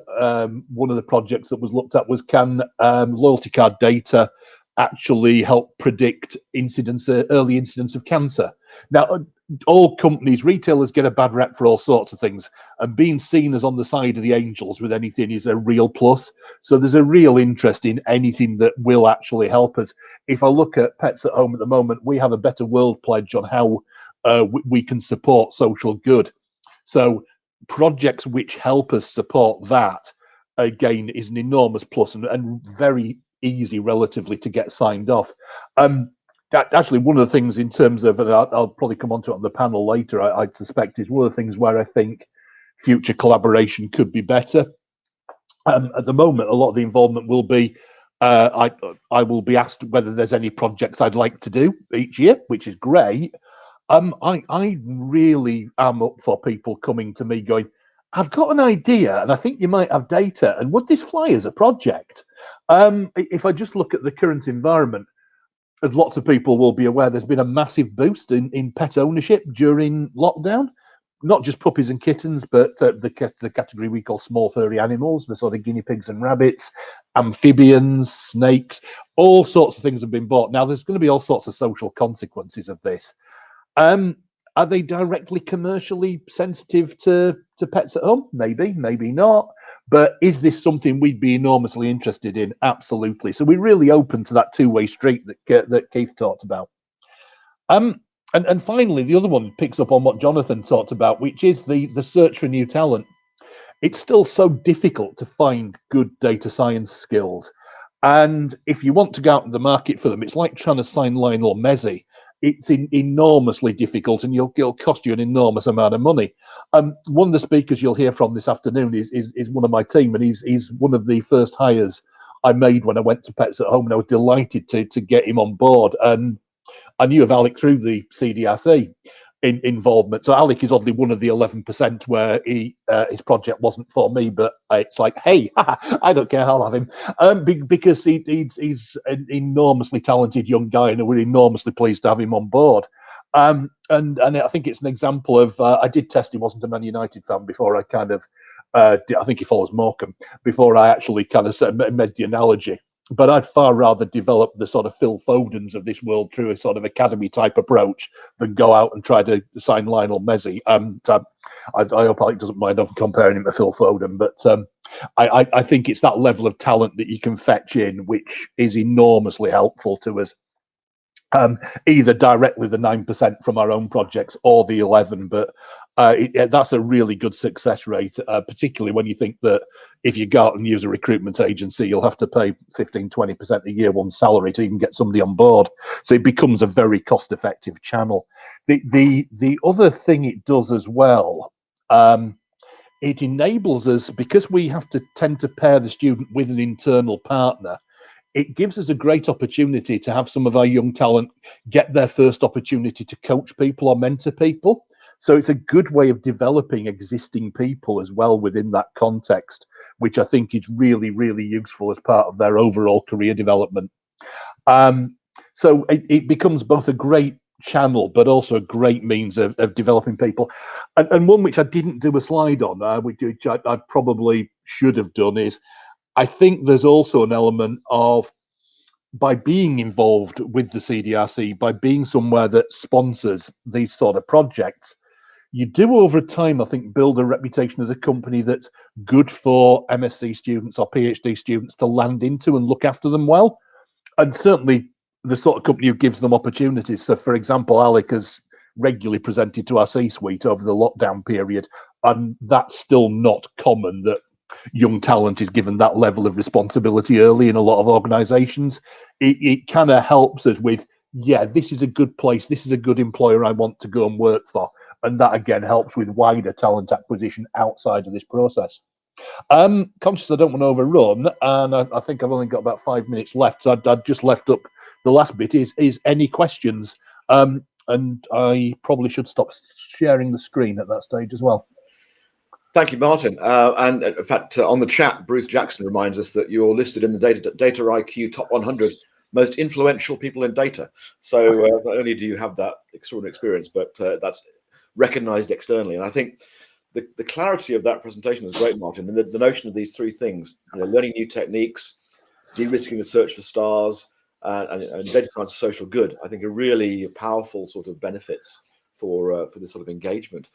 one of the projects that was looked at was, can loyalty card data actually help predict early incidence of cancer? Now, all companies, retailers get a bad rep for all sorts of things, and being seen as on the side of the angels with anything is a real plus. So there's a real interest in anything that will actually help us. If I look at Pets at Home at the moment, we have a Better World pledge on how we can support social good. So projects which help us support that, again, is an enormous plus and very easy relatively to get signed off. That actually, one of the things in terms of, and I'll probably come on to it on the panel later, I suspect, is one of the things where I think future collaboration could be better. At the moment, a lot of the involvement will be, I will be asked whether there's any projects I'd like to do each year, which is great. I really am up for people coming to me going, I've got an idea and I think you might have data, and would this fly as a project? If I just look at the current environment, as lots of people will be aware, there's been a massive boost in pet ownership during lockdown. Not just puppies and kittens, but the category we call small furry animals, the sort of guinea pigs and rabbits, amphibians, snakes, all sorts of things have been bought. Now, there's going to be all sorts of social consequences of this. Are they directly commercially sensitive to pets at home? Maybe, maybe not. But is this something we'd be enormously interested in? Absolutely. So we're really open to that two-way street that Keith talked about. And finally, the other one picks up on what Jonathan talked about, which is the search for new talent. It's still so difficult to find good data science skills. And if you want to go out in the market for them, it's like trying to sign Lionel Messi. It's enormously difficult, and it'll cost you an enormous amount of money. One of the speakers you'll hear from this afternoon is one of my team, and he's one of the first hires I made when I went to Pets at Home, and I was delighted to get him on board. And I knew of Alec through the CDRC involvement. So Alec is oddly one of the 11% where his project wasn't for me, but it's like, hey, I don't care, I'll have him, because he's an enormously talented young guy, and we're enormously pleased to have him on board. And I think it's an example of, I did test he wasn't a Man United fan before I kind of, I think he follows Morecambe, before I actually kind of made the analogy. But I'd far rather develop the sort of Phil Fodens of this world through a sort of academy type approach than go out and try to sign Lionel Messi. So I hope Alec doesn't mind of comparing him to Phil Foden, but I think it's that level of talent that you can fetch in, which is enormously helpful to us. Either directly the 9% from our own projects or the 11%, but that's a really good success rate, particularly when you think that if you go out and use a recruitment agency, you'll have to pay 15-20% a year one salary to even get somebody on board. So it becomes a very cost-effective channel. The other thing it does as well, it enables us, because we have to tend to pair the student with an internal partner, it gives us a great opportunity to have some of our young talent get their first opportunity to coach people or mentor people. So it's a good way of developing existing people as well within that context, which I think is really, really useful as part of their overall career development. So it becomes both a great channel, but also a great means of developing people. And one which I didn't do a slide on, which I probably should have done, is I think there's also an element of, by being involved with the CDRC, by being somewhere that sponsors these sort of projects, you do over time, I think, build a reputation as a company that's good for MSc students or PhD students to land into and look after them well. And certainly the sort of company who gives them opportunities. So, for example, Alec has regularly presented to our C-suite over the lockdown period, and that's still not common that young talent is given that level of responsibility early in a lot of organizations. It kind of helps us with, yeah, this is a good place, this is a good employer I want to go and work for, and that again helps with wider talent acquisition outside of this process. Conscious I don't want to overrun, and I think I've only got about 5 minutes left, so I'd just left up the last bit is any questions, and I probably should stop sharing the screen at that stage as well. Thank you, Martin. And in fact, on the chat, Bruce Jackson reminds us that you're listed in the Data IQ Top 100 Most Influential People in Data. So not only do you have that extraordinary experience, but that's recognized externally. And I think the clarity of that presentation is great, Martin. And the notion of these three things, learning new techniques, de-risking the search for stars, and data science for social good, I think are really powerful sort of benefits for this sort of engagement.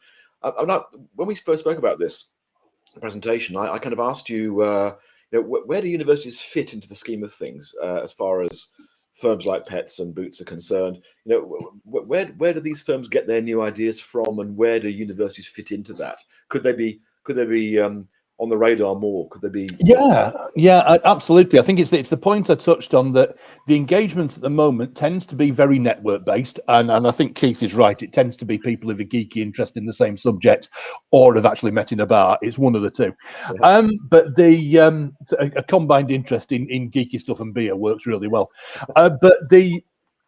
When we first spoke about this presentation, I kind of asked you, where do universities fit into the scheme of things as far as firms like Pets and Boots are concerned? Where do these firms get their new ideas from, and where do universities fit into that? Could they be on the radar more? Could they be? Yeah, absolutely. I think it's the point I touched on, that the engagement at the moment tends to be very network based, and I think Keith is right. It tends to be people with a geeky interest in the same subject, or have actually met in a bar. It's one of the two. Yeah. But a combined interest in geeky stuff and beer works really well. But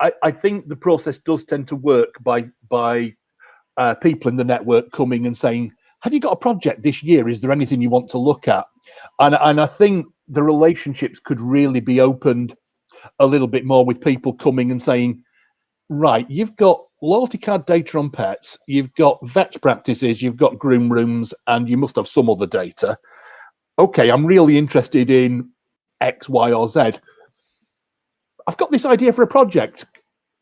I think the process does tend to work by people in the network coming and saying, have you got a project this year? Is there anything you want to look at? And I think the relationships could really be opened a little bit more with people coming and saying, right, you've got loyalty card data on pets, you've got vet practices, you've got groom rooms, and you must have some other data. Okay, I'm really interested in X, Y, or Z. I've got this idea for a project.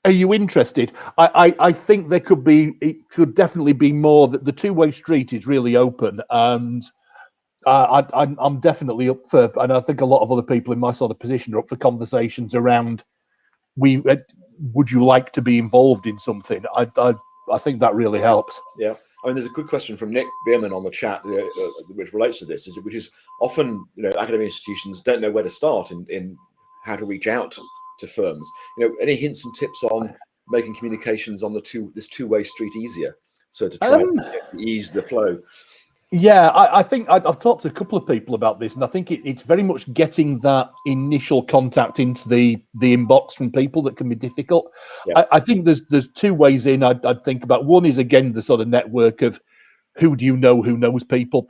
Are you interested? I think it could definitely be more that the two-way street is really open, and I'm definitely up for, and I think a lot of other people in my sort of position are up for conversations around, would you like to be involved in something? I think that really helps. Yeah. I mean, there's a good question from Nick Bierman on the chat, which relates to this, which is often, academic institutions don't know where to start in how to reach out to firms. Any hints and tips on making communications on this two-way street easier, so to try and ease the flow? Yeah, I think I've talked to a couple of people about this, and I think it's very much getting that initial contact into the inbox from people that can be difficult. Yeah. I think there's two ways in. I'd think about. One is, again, the sort of network of who do you know who knows people.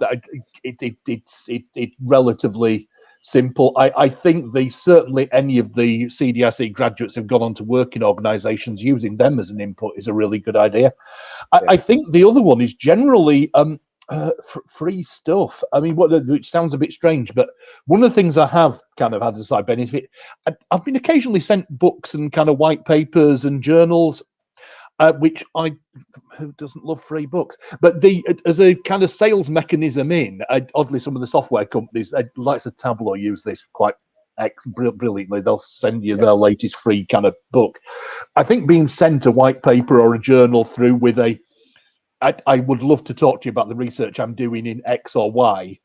It's relatively simple. I think certainly any of the CDRC graduates who've gone on to work in organisations, using them as an input is a really good idea. Yeah. I think the other one is generally free stuff. I mean, which sounds a bit strange, but one of the things I have kind of had as a side benefit, I've been occasionally sent books and kind of white papers and journals, which who doesn't love free books? But as a kind of sales mechanism oddly, some of the software companies, like Tableau, use this quite brilliantly. They'll send you their latest free kind of book. I think being sent a white paper or a journal through with I would love to talk to you about the research I'm doing in X or Y.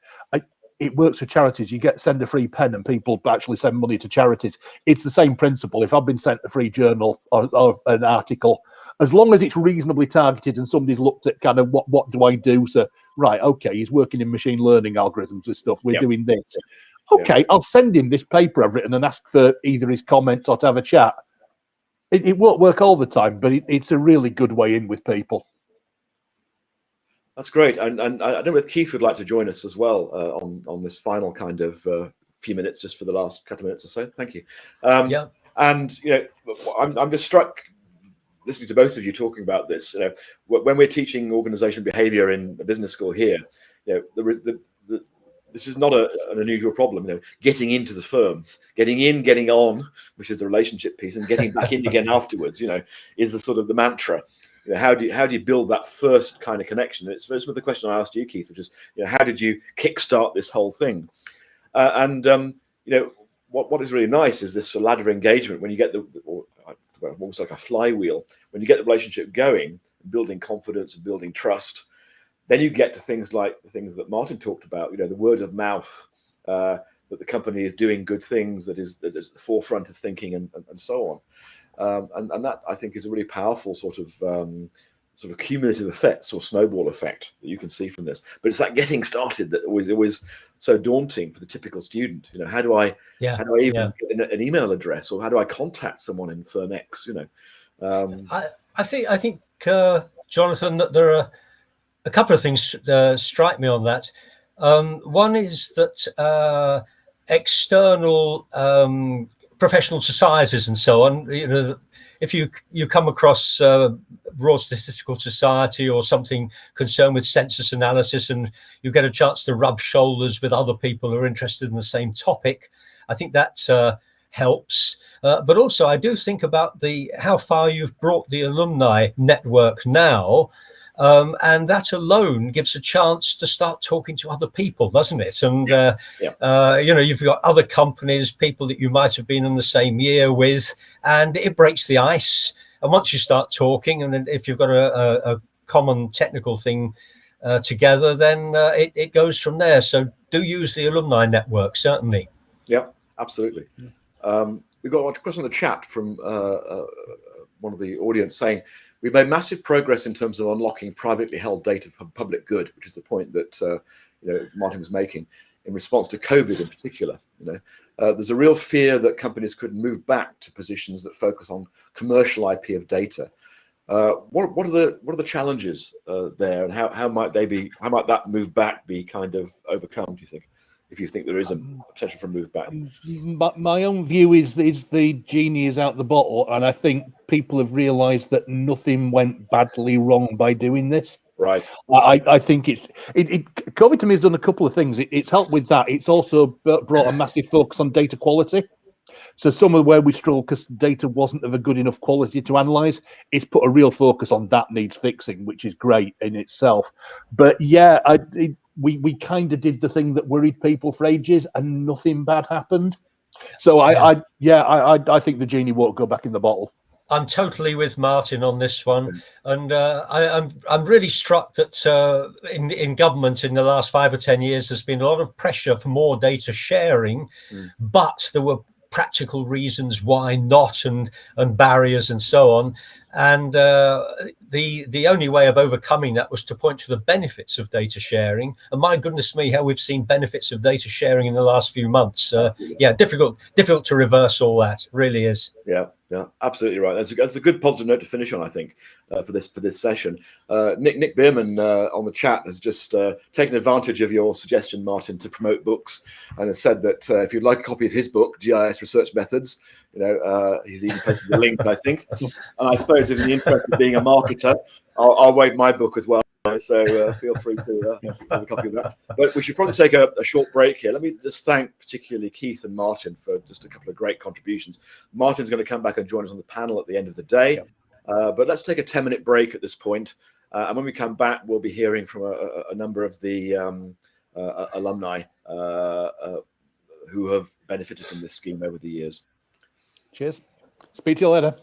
It works for charities. You send a free pen and people actually send money to charities. It's the same principle. If I've been sent a free journal or an article, as long as it's reasonably targeted and somebody's looked at kind of what do I do? So, right, okay, he's working in machine learning algorithms and stuff. We're doing this. Okay, I'll send him this paper I've written and ask for either his comments or to have a chat. It won't work all the time, but it's a really good way in with people. That's great, and I don't know if Keith would like to join us as well on this final kind of few minutes, just for the last couple of minutes or so. Thank you. And I'm just struck listening to both of you talking about this. When we're teaching organization behavior in a business school here, this is not an unusual problem. Getting into the firm, getting in, getting on, which is the relationship piece, and getting back in again afterwards, is the sort of the mantra. How do you build that first kind of connection? It's with the question I asked you, Keith, which is, how did you kickstart this whole thing? What is really nice is this ladder of engagement when you get almost like a flywheel. When you get the relationship going, building confidence and building trust. Then you get to things like the things that Martin talked about, the word of mouth, that the company is doing good things, that is at the forefront of thinking, and so on. And that, I think, is a really powerful sort of cumulative effects or snowball effect that you can see from this. But it's that getting started that always so daunting for the typical student. How do I even get an email address, or how do I contact someone in firm X? I think Jonathan, that there are a couple of things strike me on that. One is that external professional societies and so on, if you come across Royal Statistical Society or something concerned with census analysis, and you get a chance to rub shoulders with other people who are interested in the same topic, I think that helps. But also, I do think about how far you've brought the alumni network now. And that alone gives a chance to start talking to other people, doesn't it? And, you've got other companies, people that you might have been in the same year with, and it breaks the ice. And once you start talking, and then if you've got a common technical thing together, then it goes from there. So do use the alumni network, certainly. Yeah, absolutely. We've got a question in the chat from one of the audience saying, we've made massive progress in terms of unlocking privately held data for public good, which is the point that Martin was making in response to COVID in particular. There's a real fear that companies could move back to positions that focus on commercial IP of data. What are the challenges there, and how might that move back be kind of overcome, do you think? If you think there is a potential for a move back. My own view is the genie is out the bottle, and I think people have realised that nothing went badly wrong by doing this. Right. I think COVID to me has done a couple of things. It's helped with that. It's also brought a massive focus on data quality. So some of where we struggled because data wasn't of a good enough quality to analyse, it's put a real focus on that needs fixing, which is great in itself. But yeah, we kind of did the thing that worried people for ages, and nothing bad happened. So I think the genie won't go back in the bottle. I'm totally with Martin on this one, and I'm really struck that in government in the last 5 or 10 years there's been a lot of pressure for more data sharing, but there were practical reasons why not, and barriers and so on. And the only way of overcoming that was to point to the benefits of data sharing. And my goodness me, how we've seen benefits of data sharing in the last few months. Difficult to reverse all that. Really is. Yeah, absolutely right. That's a good positive note to finish on, I think, for this session. Nick Bierman on the chat has just taken advantage of your suggestion, Martin, to promote books, and has said that if you'd like a copy of his book, GIS Research Methods, he's even posted the link, I think. And I suppose if you're interested in being a marketer, I'll waive my book as well. So feel free to have a copy of that. But we should probably take a short break here. Let me just thank particularly Keith and Martin for just a couple of great contributions. Martin's going to come back and join us on the panel at the end of the day. But let's take a 10-minute break at this point. And when we come back, we'll be hearing from a number of the alumni who have benefited from this scheme over the years. Cheers. Speak to you later.